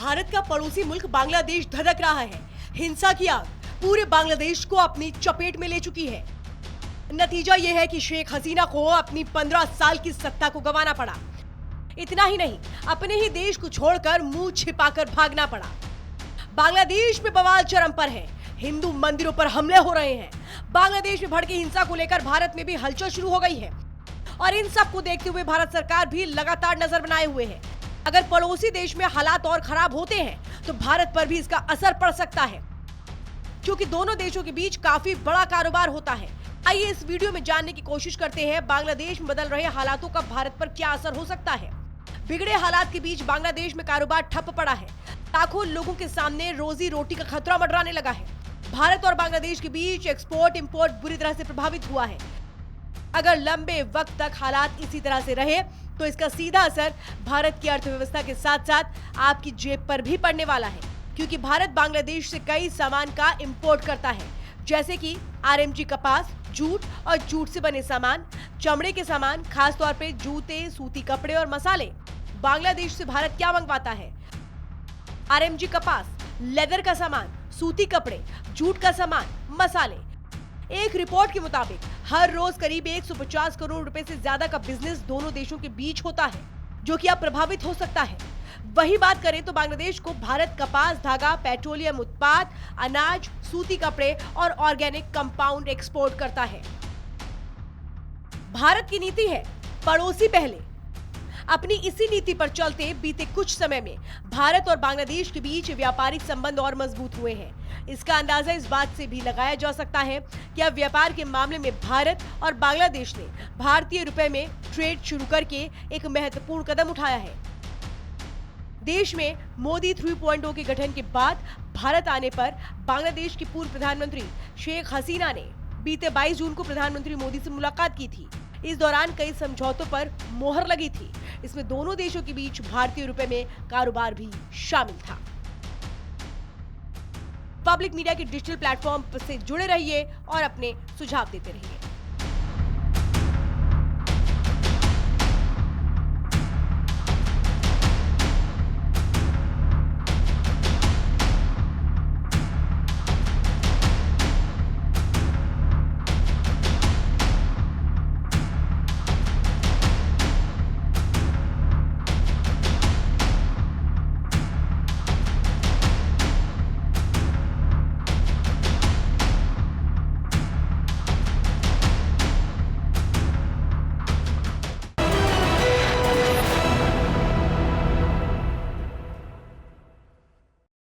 भारत का पड़ोसी मुल्क बांग्लादेश धधक रहा है। हिंसा की आग पूरे बांग्लादेश को अपनी चपेट में ले चुकी है। नतीजा यह है कि शेख हसीना को अपनी 15 साल की सत्ता को गंवाना पड़ा। इतना ही नहीं, अपने ही देश को छोड़कर मुंह छिपाकर भागना पड़ा। बांग्लादेश में बवाल चरम पर है। हिंदू मंदिरों पर हमले हो रहे हैं। बांग्लादेश में भड़की हिंसा को लेकर भारत में भी हलचल शुरू हो गई है और इन सब को देखते हुए भारत सरकार भी लगातार नजर बनाए हुए है। अगर पड़ोसी देश में हालात और खराब होते हैं तो भारत पर भी इसका असर पड़ सकता है, क्योंकि दोनों देशों के बीच काफी बड़ा कारोबार होता है। आइए इस वीडियो में जानने की कोशिश करते हैं बांग्लादेश में बदल रहे हालातों का भारत पर क्या असर हो सकता है। बिगड़े हालात के बीच बांग्लादेश में कारोबार ठप पड़ा है। लाखों लोगों के सामने रोजी रोटी का खतरा मंडराने लगा है। भारत और बांग्लादेश के बीच एक्सपोर्ट इंपोर्ट बुरी तरह से प्रभावित हुआ है। अगर लंबे वक्त तक हालात इसी तरह से रहे तो इसका सीधा असर भारत की अर्थव्यवस्था के साथ साथ आपकी जेब पर भी पड़ने वाला है, क्योंकि भारत बांग्लादेश से कई सामान का इंपोर्ट करता है, जैसे कि आरएमजी कपास, जूट और जूट से बने सामान, चमड़े के सामान, खास तौर पे जूते, सूती कपड़े और मसाले। बांग्लादेश से भारत क्या मंगवाता है? आरएमजी कपास, लेदर का सामान, सूती कपड़े, जूट का सामान, मसाले। एक रिपोर्ट के मुताबिक हर रोज करीब 150 करोड़ रुपए से ज्यादा का बिजनेस दोनों देशों के बीच होता है, जो कि अब प्रभावित हो सकता है। वही बात करें तो बांग्लादेश को भारत कपास, धागा, पेट्रोलियम उत्पाद, अनाज, सूती कपड़े और ऑर्गेनिक कंपाउंड एक्सपोर्ट करता है। भारत की नीति है पड़ोसी पहले। अपनी इसी नीति पर चलते बीते कुछ समय में भारत और बांग्लादेश के बीच व्यापारिक संबंध और मजबूत हुए हैं। इसका अंदाजा इस बात से भी लगाया जा सकता है कि अब व्यापार के मामले में भारत और बांग्लादेश ने भारतीय रुपए में ट्रेड शुरू करके एक महत्वपूर्ण कदम उठाया है। देश में मोदी 3.0 के गठन के बाद भारत आने पर बांग्लादेश की पूर्व प्रधानमंत्री शेख हसीना ने बीते 22 जून को प्रधानमंत्री मोदी से मुलाकात की थी। इस दौरान कई समझौतों पर मोहर लगी थी। इसमें दोनों देशों के बीच भारतीय रुपए में कारोबार भी शामिल था। पब्लिक मीडिया के डिजिटल प्लेटफॉर्म से जुड़े रहिए और अपने सुझाव देते रहिए।